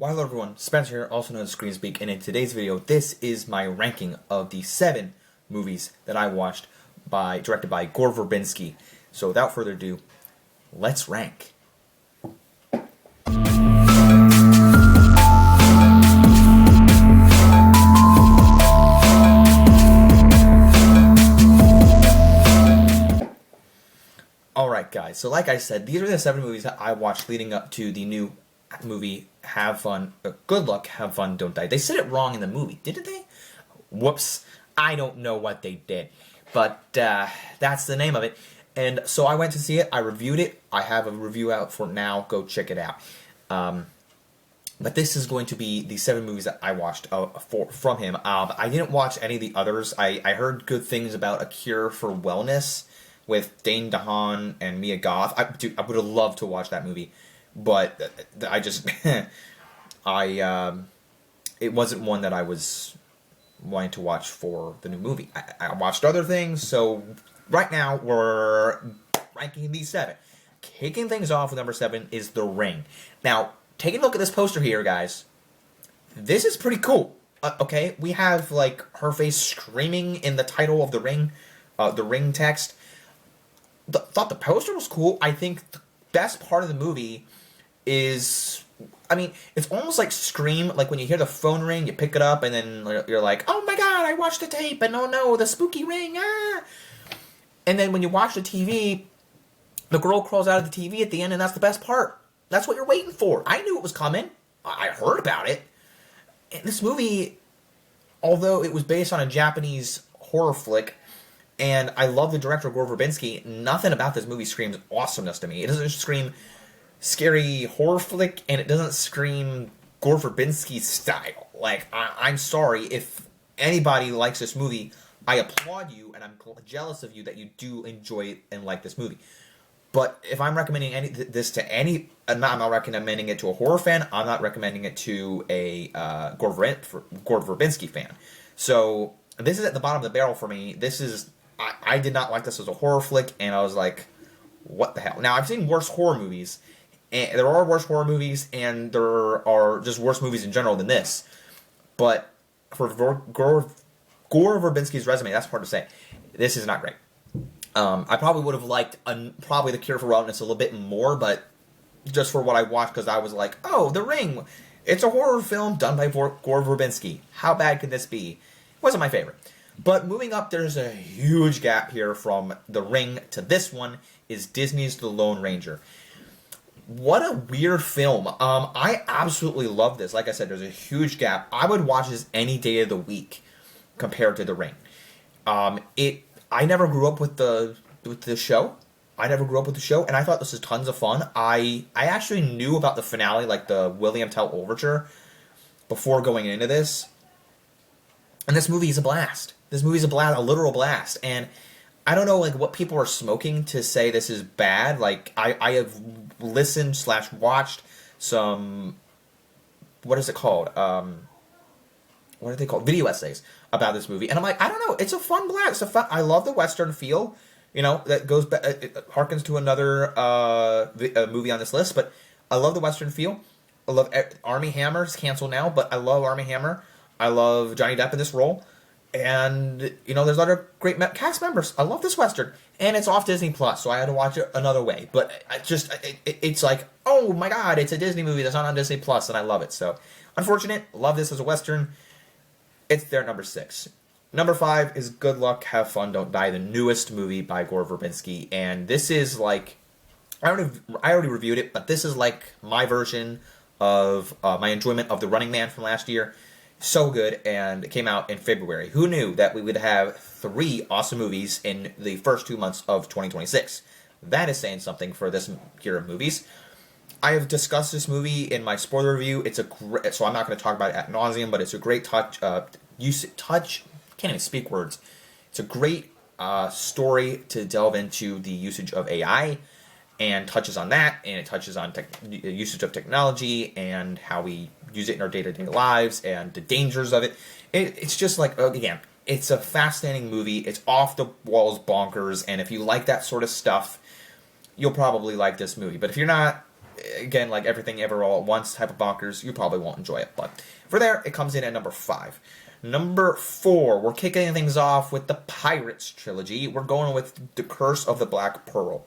Hello everyone, Spencer here, also known as Screenspeak, and in today's video, this is my ranking of the 7 movies that I watched directed by Gore Verbinski. So without further ado, let's rank. Alright guys, so like I said, these are the 7 movies that I watched leading up to the new movie, Have Fun, Good Luck, Have Fun, Don't Die. They said it wrong in the movie, didn't they? Whoops, I don't know what they did, but that's the name of it. And so I went to see it, I reviewed it, I have a review out for now, go check it out. But this is going to be the 7 movies that I watched from him. I didn't watch any of the others. I heard good things about A Cure for Wellness with Dane DeHaan and Mia Goth. I would have loved to watch that movie. But I just, it wasn't one that I was wanting to watch for the new movie. I watched other things, so right now we're ranking these 7. Kicking things off with number 7 is The Ring. Now, taking a look at this poster here, guys, this is pretty cool. Okay, we have, like, her face screaming in the title of The Ring text. Thought the poster was cool. I think the best part of the movie is, I mean, it's almost like Scream, like when you hear the phone ring, you pick it up, and then you're like, oh my god, I watched the tape, and oh no, the spooky ring, ah! And then when you watch the TV, the girl crawls out of the TV at the end, and that's the best part. That's what you're waiting for. I knew it was coming. I heard about it. And this movie, although it was based on a Japanese horror flick, and I love the director, Gore Verbinski, nothing about this movie screams awesomeness to me. It doesn't scream scary horror flick, and it doesn't scream Gore Verbinski style. Like, I'm sorry, if anybody likes this movie, I applaud you, and I'm jealous of you that you do enjoy it and like this movie. But if I'm recommending this to any, I'm not recommending it to a horror fan, I'm not recommending it to a Gore Verbinski fan. So, this is at the bottom of the barrel for me. This is, I did not like this as a horror flick, and I was like, what the hell? Now, I've seen worse horror movies, and there are worse horror movies, and there are just worse movies in general than this. But for Gore Verbinski's resume, that's hard to say. This is not great. I probably would have liked probably The Cure for Wellness a little bit more, but just for what I watched, because I was like, oh, The Ring. It's a horror film done by Gore Verbinski. How bad could this be? It wasn't my favorite. But moving up, there's a huge gap here from The Ring to this one, is Disney's The Lone Ranger. What a weird film. I absolutely love this. Like I said, there's a huge gap. I would watch this any day of the week compared to The Ring. I never grew up with the show. I never grew up with the show, and I thought this was tons of fun. I actually knew about the finale, like the William Tell Overture, before going into this. And this movie is a blast. This movie is a literal blast. And I don't know, like, what people are smoking to say this is bad. Like, I have listened/watched some, what is it called? What are they called? Video essays about this movie. And I'm like, I don't know, it's a fun blast. I love the Western feel. You know, that goes back, it harkens to another movie on this list, but I love the Western feel. I love Armie Hammer. It's canceled now, but I love Armie Hammer. I love Johnny Depp in this role. And, you know, there's other great cast members. I love this Western. And it's off Disney Plus, so I had to watch it another way. But it's like, oh my god, it's a Disney movie that's not on Disney Plus, and I love it. So, unfortunate. Love this as a Western. It's their number 6. Number 5 is Good Luck, Have Fun, Don't Die, the newest movie by Gore Verbinski. And this is like, I already reviewed it, but this is like my version of my enjoyment of The Running Man from last year. So good, and it came out in February. Who knew that we would have 3 awesome movies in the first 2 months of 2026? That is saying something for this year of movies. I have discussed this movie in my spoiler review. It's a great, so I'm not going to talk about it ad nauseum, but it's a great can't even speak words. It's a great story to delve into the usage of AI, and touches on that, and it touches on usage of technology and how we use it in our day-to-day lives and the dangers of it. It's just like, again, it's a fascinating movie. It's off the walls bonkers, and if you like that sort of stuff, you'll probably like this movie. But if you're not, again, like everything ever all at once type of bonkers, you probably won't enjoy it. But for there, it comes in at number 5. Number 4, we're kicking things off with the Pirates trilogy. We're going with The Curse of the Black Pearl.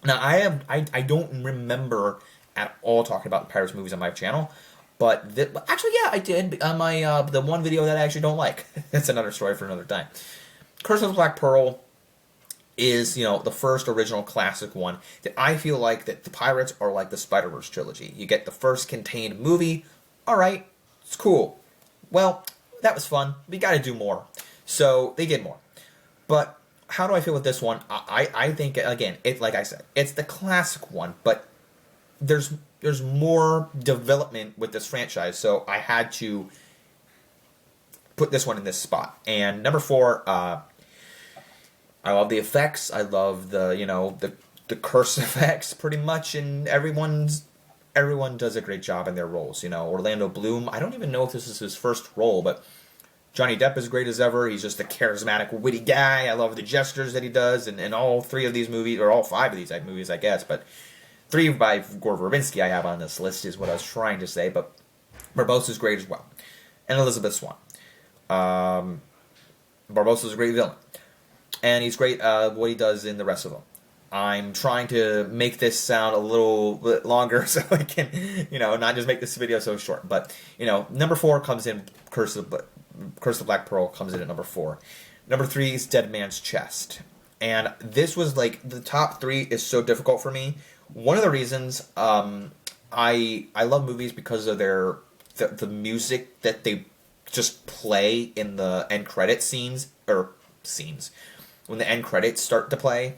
Now, I don't remember at all talking about the Pirates movies on my channel, but actually, yeah, I did on my the one video that I actually don't like. That's another story for another time. Curse of the Black Pearl is, the first original classic one that I feel like that the Pirates are like the Spider-Verse trilogy. You get the first contained movie, all right, it's cool. Well, that was fun. We got to do more. So they did more. But how do I feel with this one? I think, again, like I said, it's the classic one, but there's more development with this franchise, so I had to put this one in this spot. And number 4, I love the effects. I love the curse effects pretty much, and everyone does a great job in their roles. Orlando Bloom, I don't even know if this is his first role, but Johnny Depp is great as ever. He's just a charismatic, witty guy. I love the gestures that he does, and all 3 of these movies, or all 5 of these movies, I guess, but 3 by Gore Verbinski I have on this list is what I was trying to say, but Barbossa's great as well. And Elizabeth Swann. Barbossa's a great villain. And he's great what he does in the rest of them. I'm trying to make this sound a little bit longer so I can, not just make this video so short. But, number 4 comes in, Curse of the Black Pearl comes in at number 4. Number 3 is Dead Man's Chest. And this was like, the top 3 is so difficult for me. One of the reasons I love movies because of the music that they just play in the end credit scenes, when the end credits start to play.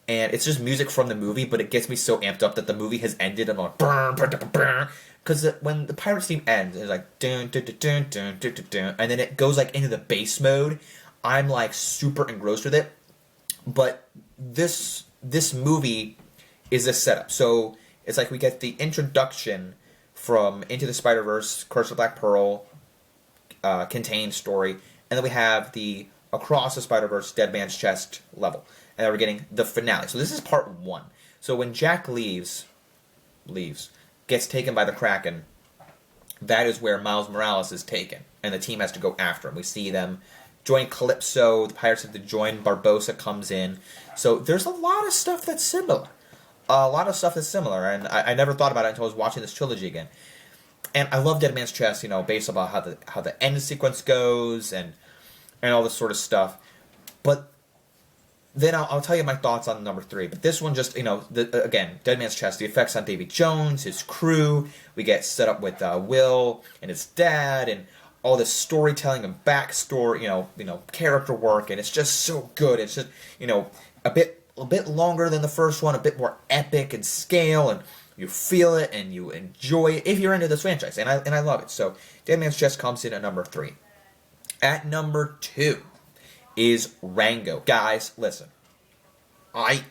And it's just music from the movie, but it gets me so amped up that the movie has ended. I'm like, because when the Pirates theme ends, it's like, dun, dun, dun, dun, dun, dun, dun, dun, and then it goes like into the bass mode. I'm like super engrossed with it. But this movie is a setup. So it's like we get the introduction from Into the Spider-Verse, Curse of Black Pearl, contained story, and then we have the Across the Spider-Verse, Dead Man's Chest level. And then we're getting the finale. So this is part 1. So when Jack leaves, gets taken by the Kraken, that is where Miles Morales is taken. And the team has to go after him. We see them join Calypso, the Pirates have to join, Barbossa comes in. So there's a lot of stuff that's similar. And I never thought about it until I was watching this trilogy again. And I love Dead Man's Chest, based about how the end sequence goes and all this sort of stuff. But then I'll tell you my thoughts on number 3. But this one just, again, Dead Man's Chest, the effects on Davy Jones, his crew. We get set up with Will and his dad and all this storytelling and backstory, character work. And it's just so good. It's just, a bit longer than the first one, a bit more epic in scale, and you feel it and you enjoy it if you're into this franchise. And I love it. So Dead Man's Chest comes in at number 3. At number 2 is Rango. Guys, listen. I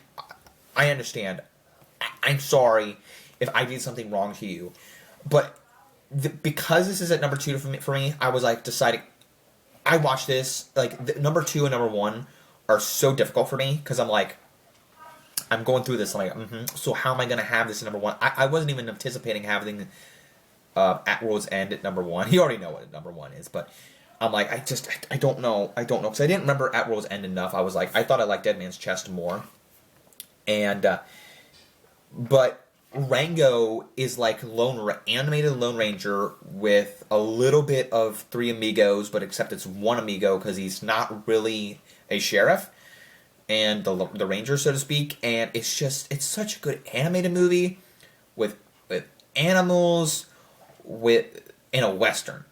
understand. I'm sorry if I did something wrong to you. But because this is at number 2 for me, I was like deciding. I watched this. Like, number 2 and number 1 are so difficult for me because I'm like, I'm going through this. I'm like, so how am I going to have this at number 1? I wasn't even anticipating having At World's End at number 1. You already know what number 1 is, but I'm like, I don't know, because I didn't remember At World's End enough. I was like, I thought I liked Dead Man's Chest more, and but Rango is like animated Lone Ranger with a little bit of 3 amigos, but except it's 1 amigo because he's not really a sheriff and the ranger, so to speak. And it's such a good animated movie with animals in a western.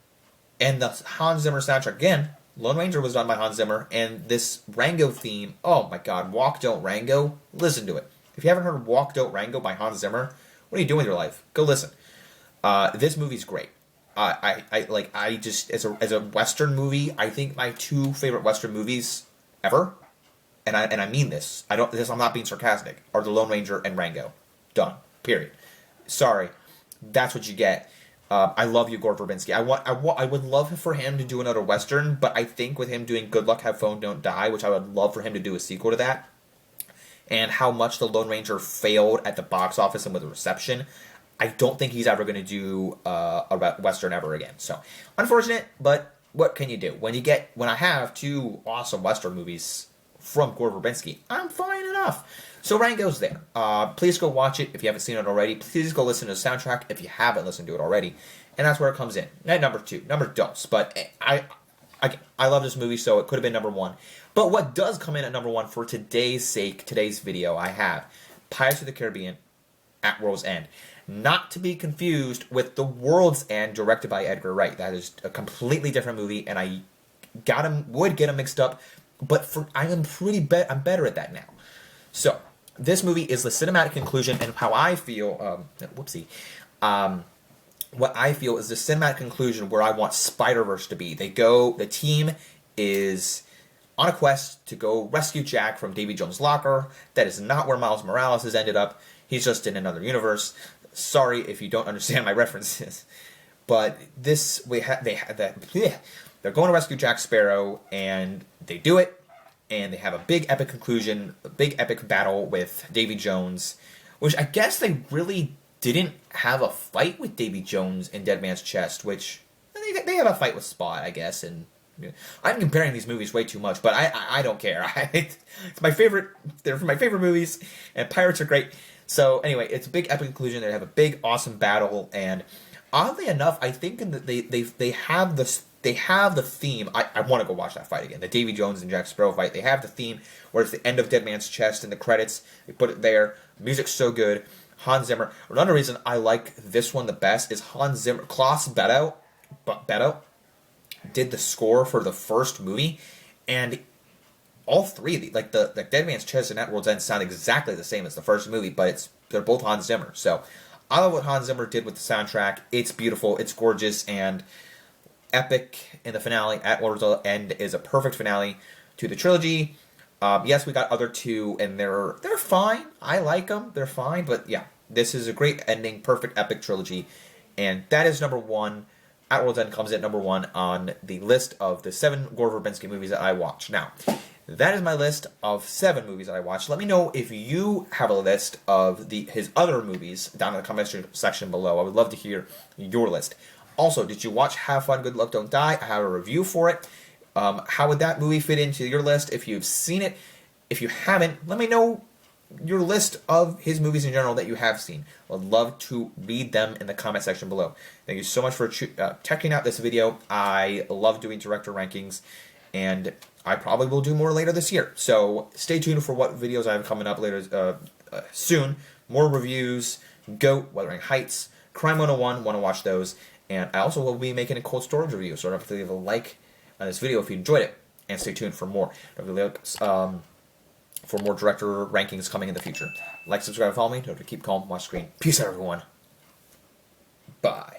And the Hans Zimmer soundtrack, again, Lone Ranger was done by Hans Zimmer, and this Rango theme, oh my god, Walk Don't Rango, listen to it. If you haven't heard Walk Don't Rango by Hans Zimmer, what are you doing with your life? Go listen. This movie's great. I just, as a Western movie, I think my 2 favorite Western movies ever, and I mean this, I'm not being sarcastic, are The Lone Ranger and Rango. Done. Period. Sorry. That's what you get. I love you, Gore Verbinski. I would love for him to do another Western, but I think with him doing Good Luck, Have Fun, Don't Die, which I would love for him to do a sequel to that, and how much The Lone Ranger failed at the box office and with the reception, I don't think he's ever going to do a Western ever again. So, unfortunate, but what can you do? When I have two awesome Western movies from Gore Verbinski, I'm fine enough. So Rango's there. Please go watch it if you haven't seen it already. Please go listen to the soundtrack if you haven't listened to it already. And that's where it comes in. At number 2, number dos. But I love this movie, so it could have been number 1. But what does come in at number 1 for today's sake, today's video, I have Pirates of the Caribbean at World's End. Not to be confused with The World's End, directed by Edgar Wright. That is a completely different movie, and I would get them mixed up, but I'm better at that now. So this movie is the cinematic conclusion, and how I feel. What I feel is the cinematic conclusion where I want Spider-Verse to be. The team is on a quest to go rescue Jack from Davy Jones' locker. That is not where Miles Morales has ended up. He's just in another universe. Sorry if you don't understand my references, but they're going to rescue Jack Sparrow, and they do it, and they have a big epic conclusion, a big epic battle with Davy Jones, which I guess they really didn't have a fight with Davy Jones in Dead Man's Chest, which they have a fight with Spot, I guess, and I'm comparing these movies way too much, but I don't care. It's my favorite. They're my favorite movies, and pirates are great. So anyway, it's a big epic conclusion. They have a big awesome battle, and oddly enough, I think they have this. They have the theme. I want to go watch that fight again. The Davy Jones and Jack Sparrow fight. They have the theme where it's the end of Dead Man's Chest in the credits. They put it there. The music's so good. Hans Zimmer. Another reason I like this one the best is Hans Zimmer. Klaus Beto did the score for the first movie, and all three, like the Dead Man's Chest and At World's End, sound exactly the same as the first movie, but they're both Hans Zimmer. So I love what Hans Zimmer did with the soundtrack. It's beautiful, it's gorgeous, and epic in the finale. At World's End is a perfect finale to the trilogy. Yes, we got other two, and they're fine. I like them. They're fine, but yeah, this is a great ending, perfect epic trilogy, and that is number 1. At World's End comes at number 1 on the list of the 7 Gore Verbinski movies that I watched. Now, that is my list of 7 movies that I watched. Let me know if you have a list of his other movies down in the comment section below. I would love to hear your list. Also, did you watch Have Fun, Good Luck, Don't Die? I have a review for it. How would that movie fit into your list if you've seen it? If you haven't, let me know your list of his movies in general that you have seen. I'd love to read them in the comment section below. Thank you so much for checking out this video. I love doing director rankings, and I probably will do more later this year. So stay tuned for what videos I have coming up later soon. More reviews, GOAT, Wuthering Heights, Crime 101, want to watch those. And I also will be making a cold storage review, so don't forget to leave a like on this video if you enjoyed it. And stay tuned for more. Don't forget to look for more director rankings coming in the future. Like, subscribe, follow me. Don't forget to keep calm, watch the screen. Peace out, everyone. Bye.